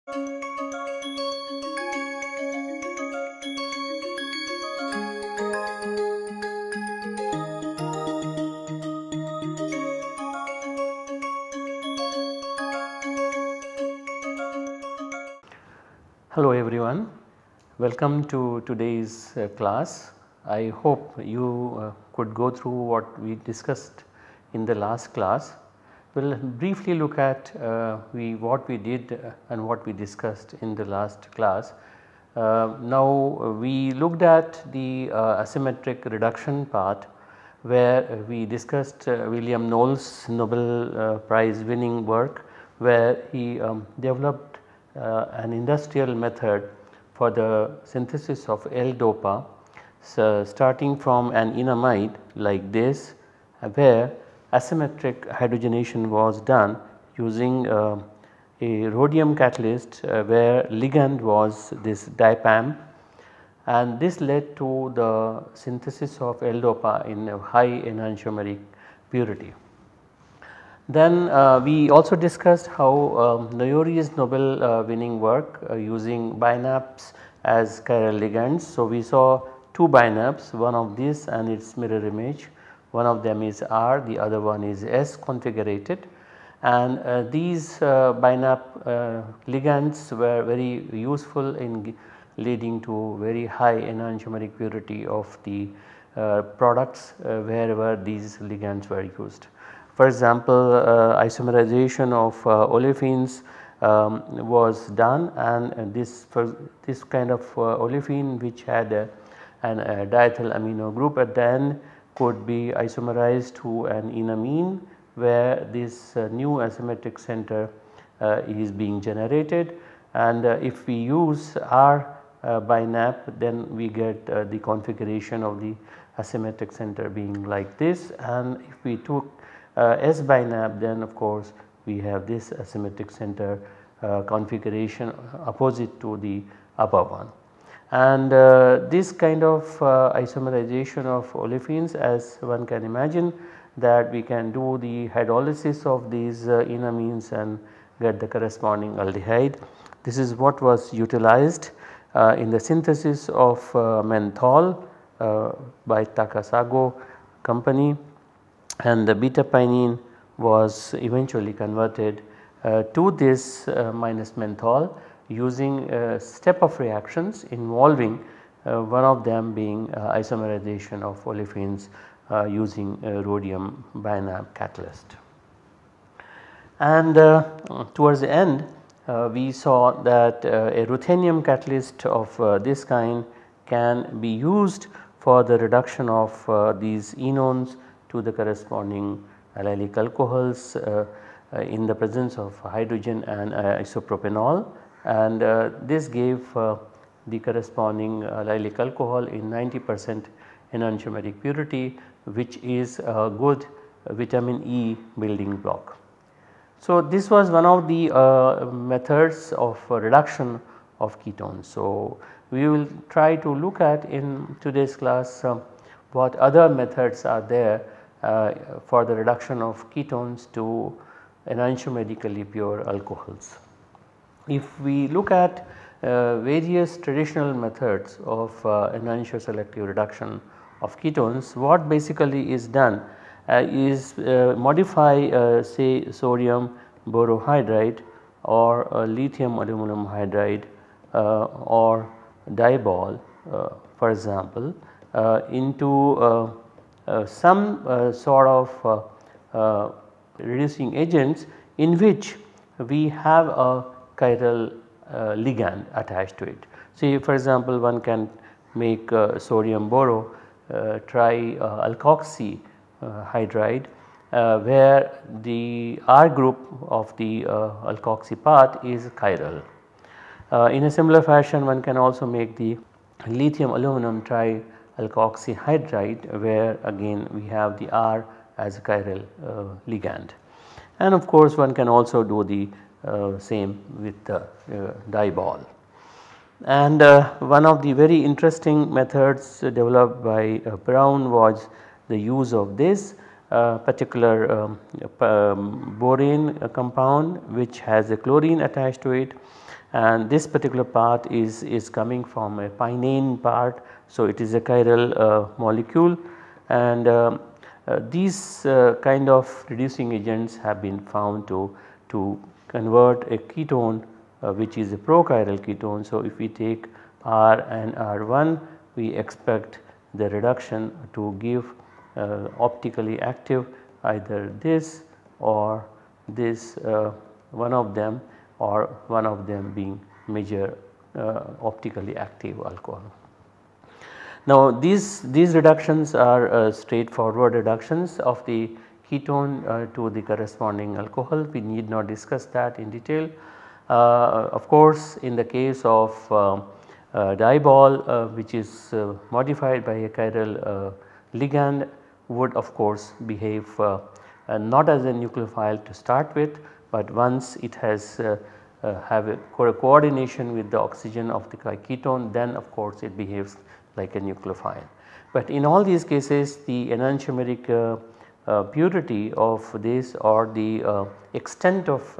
Hello everyone, welcome to today's class. I hope you could go through what we discussed in the last class. We will briefly look at what we did and what we discussed in the last class. Now we looked at the asymmetric reduction part, where we discussed William Knowles' Nobel Prize winning work, where he developed an industrial method for the synthesis of L-DOPA, so starting from an enamide like this, where asymmetric hydrogenation was done using a rhodium catalyst where ligand was this dipam, and this led to the synthesis of L-DOPA in a high enantiomeric purity. Then we also discussed how Noyori's Nobel winning work using binaps as chiral ligands. So, we saw two binaps, one of this and its mirror image, one of them is R, the other one is S configurated, and these binap ligands were very useful in leading to very high enantiomeric purity of the products wherever these ligands were used. For example, isomerization of olefins was done, and this kind of olefin which had a diethyl amino group at the end could be isomerized to an enamine, where this new asymmetric center is being generated, and if we use R binap, then we get the configuration of the asymmetric center being like this, and if we took S binap, then of course we have this asymmetric center configuration opposite to the above one. And this kind of isomerization of olefins, as one can imagine, that we can do the hydrolysis of these enamines and get the corresponding aldehyde. This is what was utilized in the synthesis of menthol by Takasago company, and the beta pinene was eventually converted to this minus menthol using a step of reactions involving one of them being isomerization of olefins using a rhodium binap catalyst. And towards the end we saw that a ruthenium catalyst of this kind can be used for the reduction of these enones to the corresponding allylic alcohols in the presence of hydrogen and isopropanol, and this gave the corresponding allylic alcohol in 90% enantiomeric purity, which is a good vitamin E building block. So, this was one of the methods of reduction of ketones. So, we will try to look at in today's class what other methods are there for the reduction of ketones to enantiomerically pure alcohols. If we look at various traditional methods of enantioselective reduction of ketones, what basically is done is modify say sodium borohydride or lithium aluminum hydride or diol for example into some sort of reducing agents in which we have a chiral ligand attached to it. See, for example, one can make sodium boro tri-alkoxy hydride where the R group of the alkoxy part is chiral. In a similar fashion, one can also make the lithium aluminum tri-alkoxy hydride where again we have the R as a chiral ligand, and of course one can also do the same with the diol. And one of the very interesting methods developed by Brown was the use of this particular borane compound which has a chlorine attached to it, and this particular part is coming from a pinene part. So, it is a chiral molecule, and these kind of reducing agents have been found to convert a ketone which is a prochiral ketone. So, if we take R and R1, we expect the reduction to give optically active either this or this one of them, or one of them being major optically active alcohol. Now these reductions are straightforward reductions of the ketone to the corresponding alcohol. We need not discuss that in detail. Of course, in the case of diol which is modified by a chiral ligand, would of course behave not as a nucleophile to start with, but once it has have a coordination with the oxygen of the ketone, then of course it behaves like a nucleophile. But in all these cases, the enantiomeric purity of this or the extent of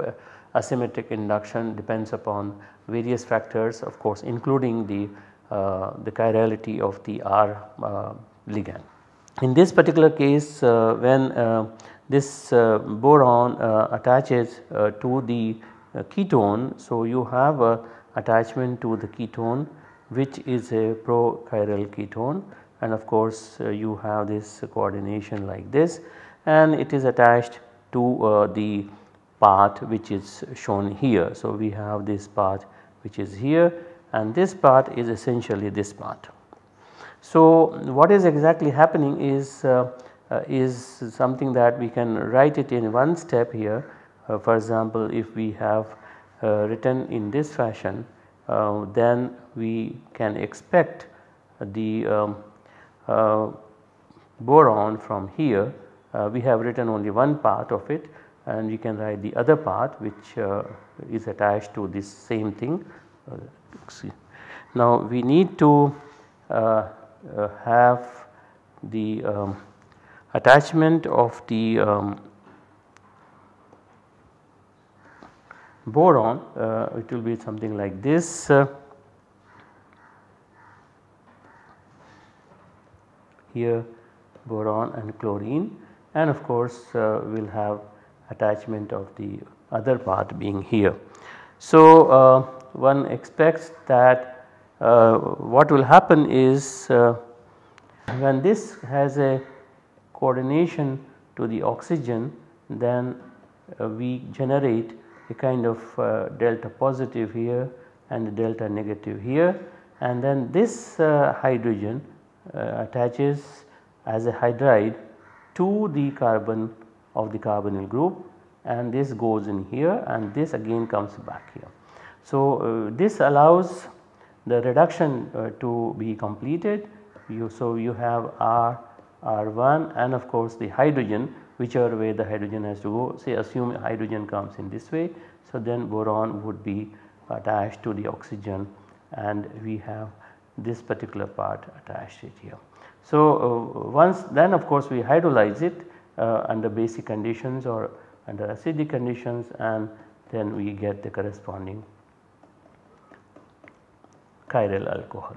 asymmetric induction depends upon various factors, of course including the chirality of the R ligand. In this particular case, when this boron attaches to the ketone, so you have a attachment to the ketone which is a prochiral ketone, and of course you have this coordination like this, and it is attached to the part which is shown here. So, we have this part which is here, and this part is essentially this part. So, what is exactly happening is something that we can write it in one step here. For example, if we have written in this fashion, then we can expect the boron from here. We have written only one part of it, and we can write the other part which is attached to this same thing. Now we need to have the attachment of the boron. It will be something like this. Here boron and chlorine, and of course we will have attachment of the other part being here. So one expects that what will happen is when this has a coordination to the oxygen, then we generate a kind of delta positive here and a delta negative here, and then this hydrogen attaches as a hydride to the carbon of the carbonyl group, and this goes in here and this again comes back here. So this allows the reduction to be completed. So you have R1 and of course the hydrogen, whichever way the hydrogen has to go. Say assume hydrogen comes in this way, so then boron would be attached to the oxygen and we have this particular part attached it here. So once then of course we hydrolyze it under basic conditions or under acidic conditions, and then we get the corresponding chiral alcohol.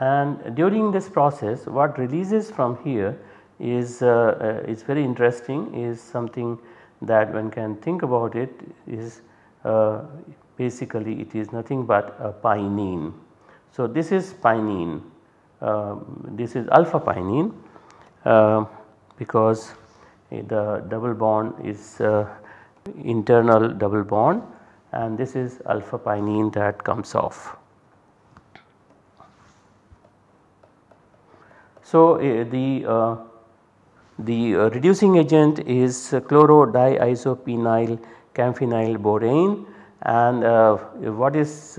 And during this process what releases from here is very interesting, is something that one can think about it, is basically it is nothing but a pinene. So this is pinene, this is alpha pinene because the double bond is internal double bond, and this is alpha pinene that comes off. So the reducing agent is chlorodiisopenyl camphenyl borane, and what is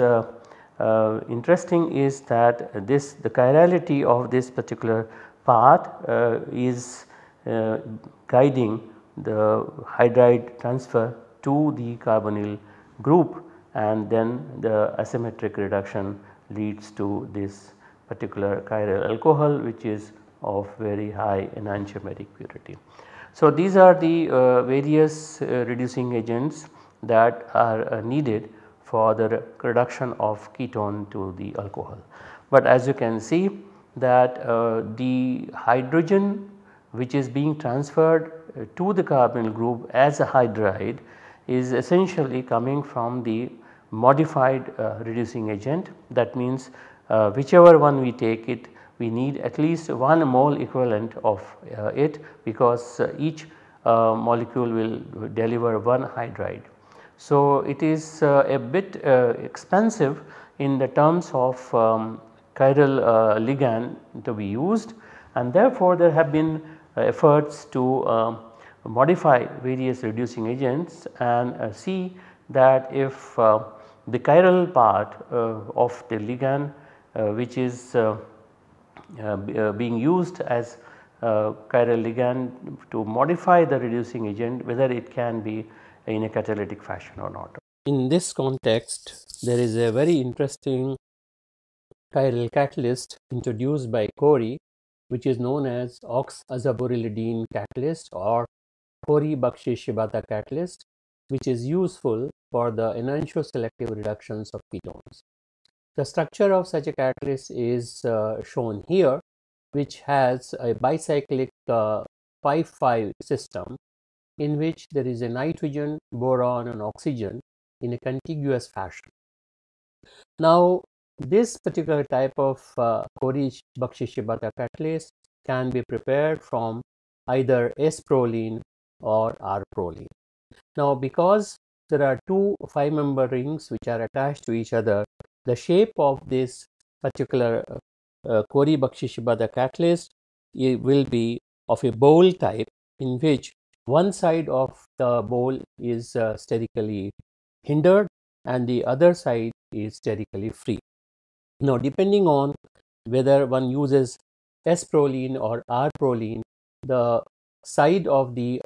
interesting is that the chirality of this particular path is guiding the hydride transfer to the carbonyl group, and then the asymmetric reduction leads to this particular chiral alcohol which is of very high enantiomer purity. So, these are the various reducing agents that are needed for the reduction of ketone to the alcohol. But as you can see that the hydrogen which is being transferred to the carbonyl group as a hydride is essentially coming from the modified reducing agent. That means whichever one we take it, we need at least 1 mole equivalent of it, because each molecule will deliver 1 hydride. So, it is a bit expensive in the terms of chiral ligand to be used, and therefore, there have been efforts to modify various reducing agents and see that if the chiral part of the ligand which is being used as chiral ligand to modify the reducing agent, whether it can be in a catalytic fashion or not. In this context, there is a very interesting chiral catalyst introduced by Corey, which is known as oxazaborilidine catalyst or Corey-Bakshi-Shibata catalyst, which is useful for the enantioselective reductions of ketones. The structure of such a catalyst is shown here, which has a bicyclic 5-5 system in which there is a nitrogen, boron and oxygen in a contiguous fashion. Now, this particular type of Corey-Bakshi-Shibata catalyst can be prepared from either S-proline or R-proline. Now, because there are two 5-member rings which are attached to each other, the shape of this particular Corey-Bakshi-Shibata catalyst will be of a bowl type, in which one side of the bowl is sterically hindered and the other side is sterically free. Now, depending on whether one uses S-proline or R-proline, the side of the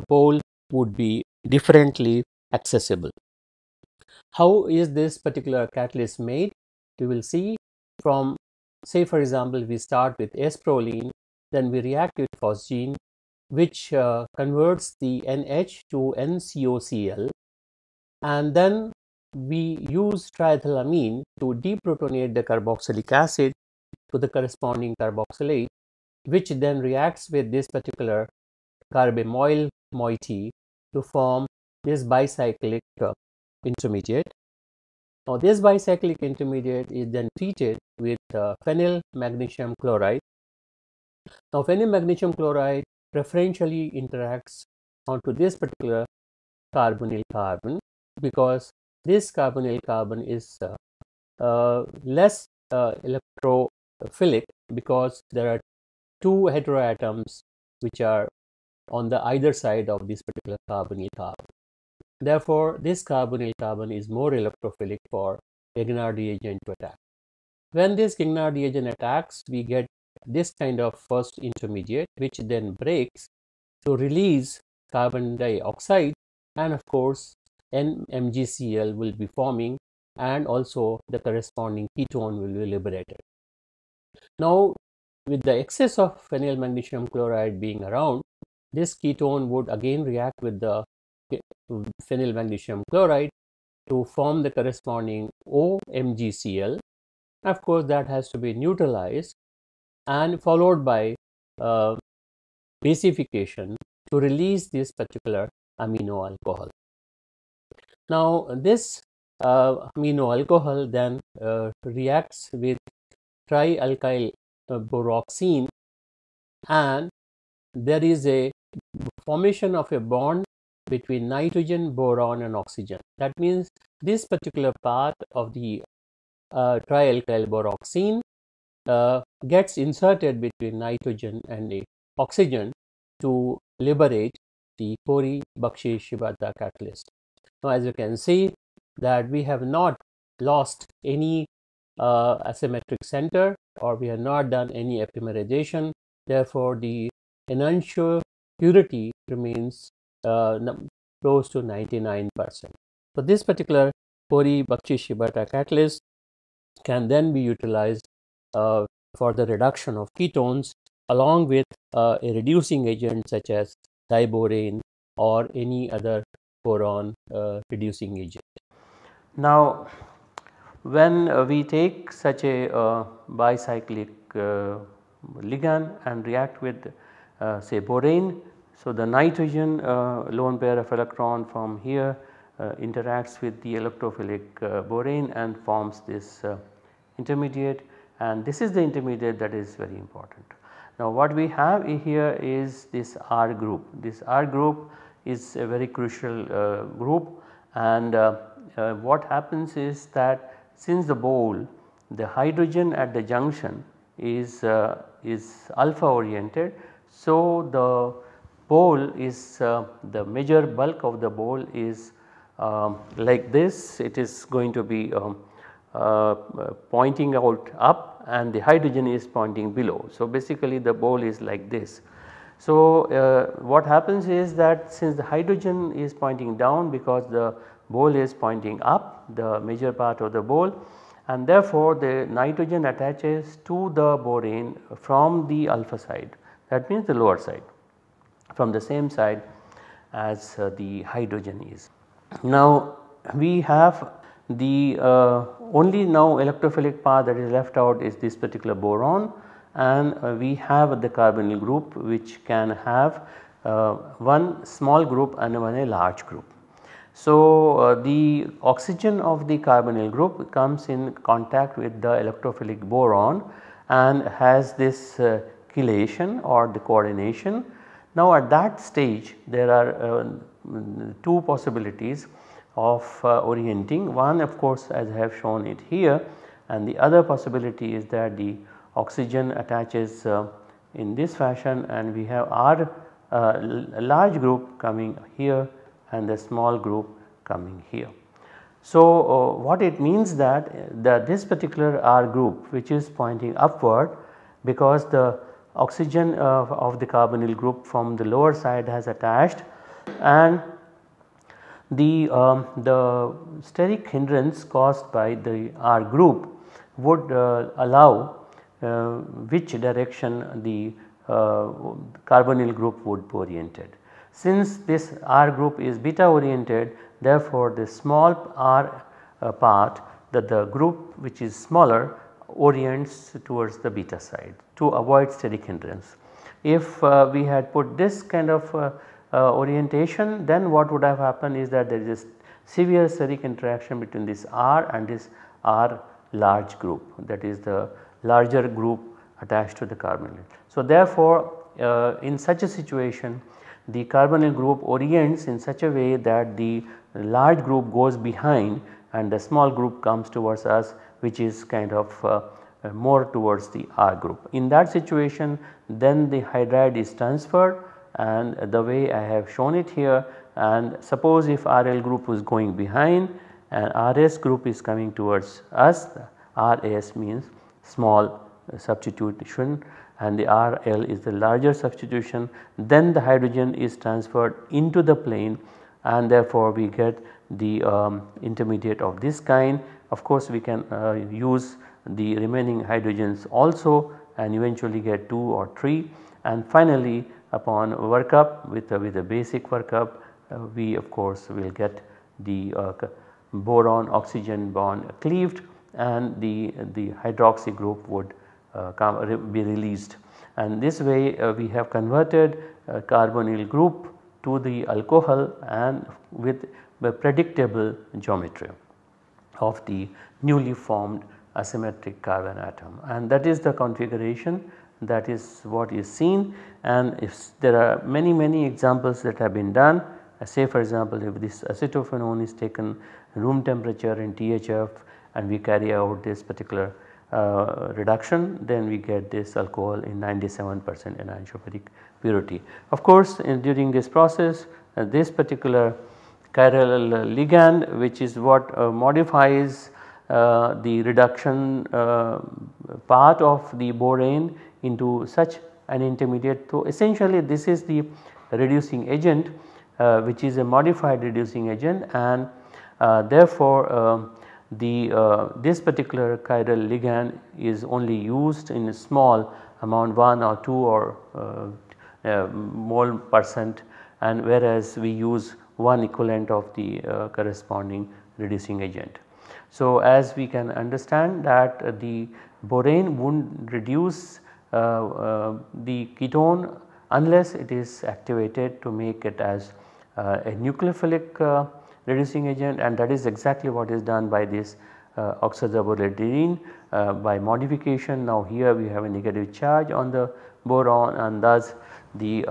bowl would be differently accessible. How is this particular catalyst made? We will see from, say for example, we start with S-proline, then we react with phosgene, which converts the NH to NCOCl, and then we use triethylamine to deprotonate the carboxylic acid to the corresponding carboxylate, which then reacts with this particular carbamoyl moiety to form this bicyclic intermediate. Now, this bicyclic intermediate is then treated with phenyl magnesium chloride. Now, phenyl magnesium chloride preferentially interacts onto this particular carbonyl carbon, because this carbonyl carbon is less electrophilic, because there are two heteroatoms which are on the either side of this particular carbonyl carbon. Therefore, this carbonyl carbon is more electrophilic for Grignard reagent to attack. When this Grignard reagent attacks, we get this kind of first intermediate, which then breaks to release carbon dioxide, and of course NMgCl will be forming, and also the corresponding ketone will be liberated. Now, with the excess of phenyl magnesium chloride being around, this ketone would again react with the phenyl magnesium chloride to form the corresponding OMgCl. Of course, that has to be neutralized and followed by basification to release this particular amino alcohol. Now, this amino alcohol then reacts with trialkyl boroxene, and there is a formation of a bond between nitrogen, boron and oxygen. That means this particular part of the trialkyl boroxene gets inserted between nitrogen and the oxygen to liberate the Corey-Bakshi-Shibata catalyst. Now, as you can see that we have not lost any asymmetric center, or we have not done any epimerization. Therefore, the enantiomer purity remains close to 99%. So, this particular Corey-Bakshi-Shibata catalyst can then be utilized for the reduction of ketones along with a reducing agent such as diborane or any other boron reducing agent. Now, when we take such a bicyclic ligand and react with say borane, so the nitrogen lone pair of electron from here interacts with the electrophilic borane and forms this intermediate, and this is the intermediate that is very important. Now, what we have here is this R group. This R group is a very crucial group, and what happens is that since the bowl, the hydrogen at the junction is alpha oriented. So, the bowl is the major bulk of the bowl is like this. It is going to be pointing out up and the hydrogen is pointing below. So, basically the bowl is like this. So, what happens is that since the hydrogen is pointing down because the bowl is pointing up, the major part of the bowl, and therefore the nitrogen attaches to the borane from the alpha side, that means the lower side, from the same side as the hydrogen is. Now, we have the only now electrophilic path that is left out is this particular boron, and we have the carbonyl group which can have one small group and one a large group. So, the oxygen of the carbonyl group comes in contact with the electrophilic boron and has this chelation or the coordination. Now, at that stage there are two possibilities of orienting. One, of course, as I have shown it here, and the other possibility is that the oxygen attaches in this fashion and we have our large group coming here and the small group coming here. So, what it means that this particular R group which is pointing upward, because the oxygen of the carbonyl group from the lower side has attached, and the steric hindrance caused by the R group would allow which direction the carbonyl group would be oriented. Since this R group is beta oriented, therefore, the small r part, that the group which is smaller orients towards the beta side to avoid steric hindrance. If we had put this kind of orientation, then what would have happened is that there is a severe steric interaction between this R and this R large group, that is the larger group attached to the carbonyl. So, therefore, in such a situation the carbonyl group orients in such a way that the large group goes behind and the small group comes towards us, which is kind of more towards the R group. In that situation, then the hydride is transferred, and the way I have shown it here, and suppose if RL group is going behind and RS group is coming towards us, RS means small substitution and the RL is the larger substitution, then the hydrogen is transferred into the plane and therefore we get the intermediate of this kind. Of course, we can use the remaining hydrogens also and eventually get 2 or 3, and finally upon workup with a basic workup we of course will get the boron oxygen bond cleaved and the hydroxy group would be released, and this way we have converted carbonyl group to the alcohol and with the predictable geometry of the newly formed asymmetric carbon atom, and that is the configuration, that is what is seen. And if there are many examples that have been done, say for example, if this acetophenone is taken room temperature in THF and we carry out this particular reduction, then we get this alcohol in 97% enantioperic purity. Of course, during this process this particular chiral ligand, which is what modifies the reduction part of the borane into such an intermediate. So, essentially this is the reducing agent which is a modified reducing agent, and therefore this particular chiral ligand is only used in small amount 1 or 2 or mole percent, and whereas we use 1 equivalent of the corresponding reducing agent. So, as we can understand that the borane would not reduce the ketone unless it is activated to make it as a nucleophilic reducing agent, and that is exactly what is done by this oxazaborilidine by modification. Now here we have a negative charge on the boron, and thus the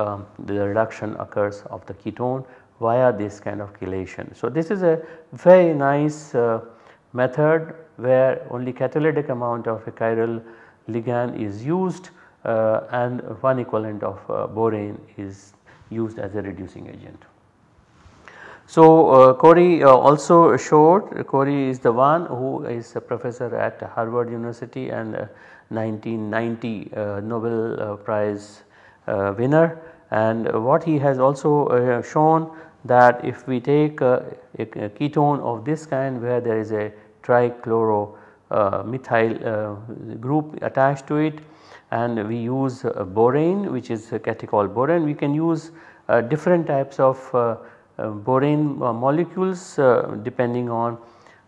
reduction occurs of the ketone via this kind of chelation. So this is a very nice method where only catalytic amount of a chiral ligand is used and 1 equivalent of borane is used as a reducing agent. So Corey also showed, Corey is the one who is a professor at Harvard University and 1990 Nobel Prize winner, and what he has also shown that if we take a ketone of this kind where there is a trichloro methyl group attached to it, and we use borane, which is a catechol borane, we can use different types of borane molecules depending on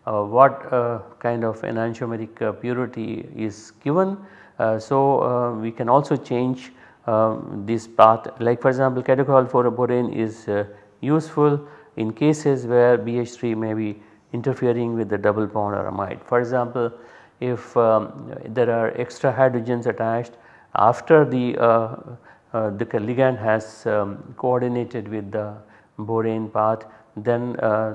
what kind of enantiomeric purity is given. So we can also change this path, like for example catechol for borane is useful in cases where BH3 may be interfering with the double bond or amide. For example, if there are extra hydrogens attached after the ligand has coordinated with the borane path, then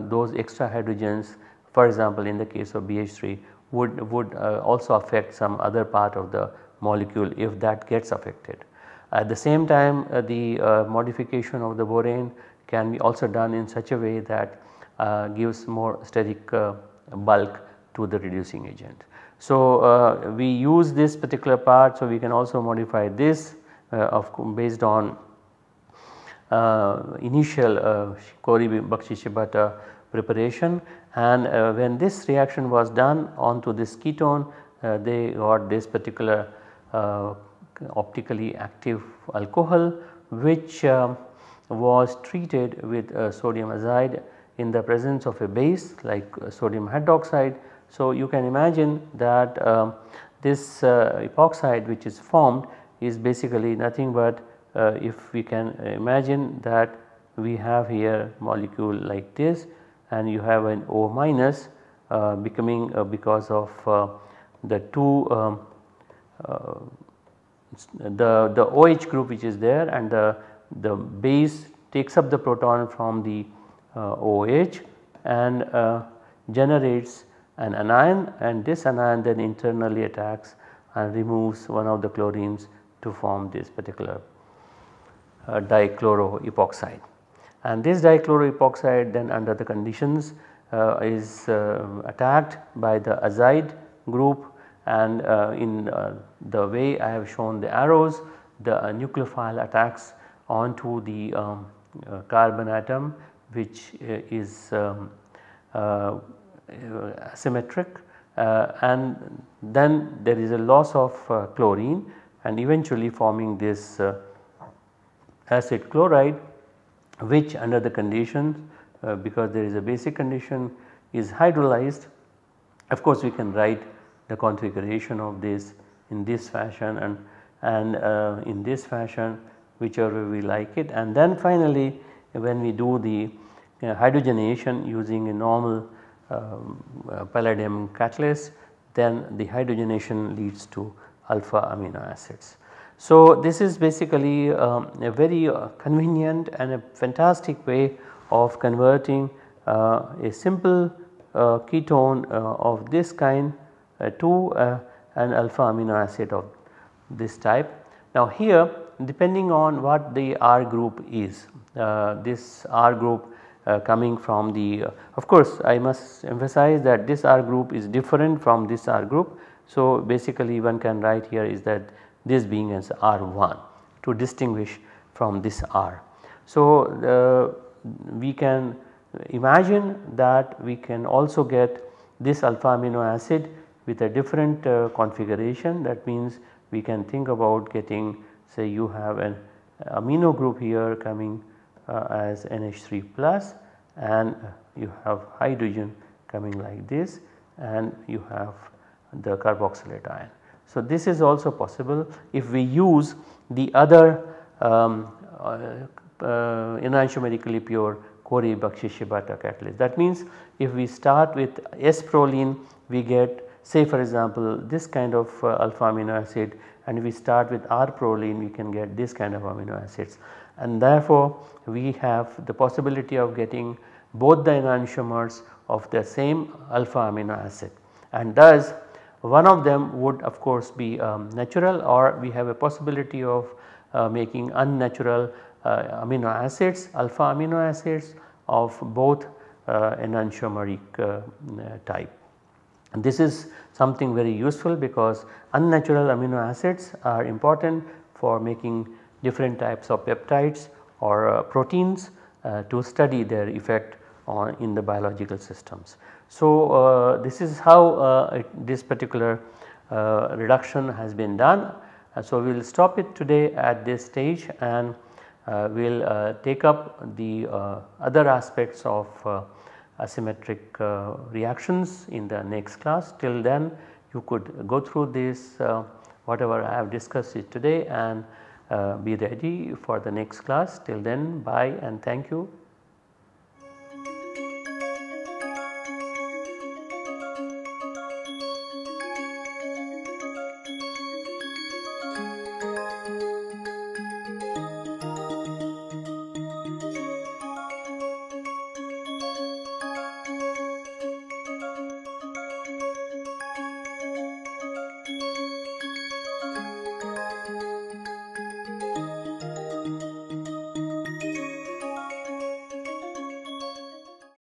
those extra hydrogens, for example in the case of BH3, would also affect some other part of the molecule if that gets affected. At the same time the modification of the borane can be also done in such a way that gives more steric bulk to the reducing agent. So we use this particular part, so we can also modify this based on initial Corey-Bakshi-Shibata preparation, and when this reaction was done onto this ketone, they got this particular optically active alcohol which was treated with sodium azide in the presence of a base like sodium hydroxide. So you can imagine that this epoxide which is formed is basically nothing but if we can imagine that we have here molecule like this, and you have an O minus becoming because of the two the OH group which is there, and the base takes up the proton from the OH and generates an anion, and this anion then internally attacks and removes one of the chlorines to form this particular dichloroepoxide. And this dichloroepoxide then under the conditions is attacked by the azide group, and in the way I have shown the arrows, the nucleophile attacks onto the carbon atom which is asymmetric, and then there is a loss of chlorine and eventually forming this acid chloride, which under the conditions because there is a basic condition is hydrolyzed. Of course, we can write the configuration of this in this fashion and in this fashion, whichever we like it, and then finally when we do the hydrogenation using a normal palladium catalyst, then the hydrogenation leads to alpha amino acids. So this is basically a very convenient and a fantastic way of converting a simple ketone of this kind to an alpha amino acid of this type. Now here, depending on what the R group is, this R group coming from the of course I must emphasize that this R group is different from this R group. So basically one can write here is that this being as R1 to distinguish from this R. So we can imagine that we can also get this alpha amino acid with a different configuration. That means we can think about getting, say you have an amino group here coming as NH3 plus, and you have hydrogen coming like this, and you have the carboxylate ion. So, this is also possible if we use the other enantiomerically pure Cori-Bakshi-Shibata catalyst. That means if we start with S-proline, we get, say for example, this kind of alpha amino acid, and we start with R-proline, we can get this kind of amino acids, and therefore we have the possibility of getting both the enantiomers of the same alpha amino acid, and thus one of them would of course be natural, or we have a possibility of making unnatural amino acids, alpha amino acids of both enantiomeric type. And this is something very useful because unnatural amino acids are important for making different types of peptides or proteins to study their effect on in the biological systems. So, this is how this particular reduction has been done. So, we will stop it today at this stage, and we will take up the other aspects of asymmetric reactions in the next class. Till then you could go through this whatever I have discussed it today, and be ready for the next class. Till then, bye and thank you.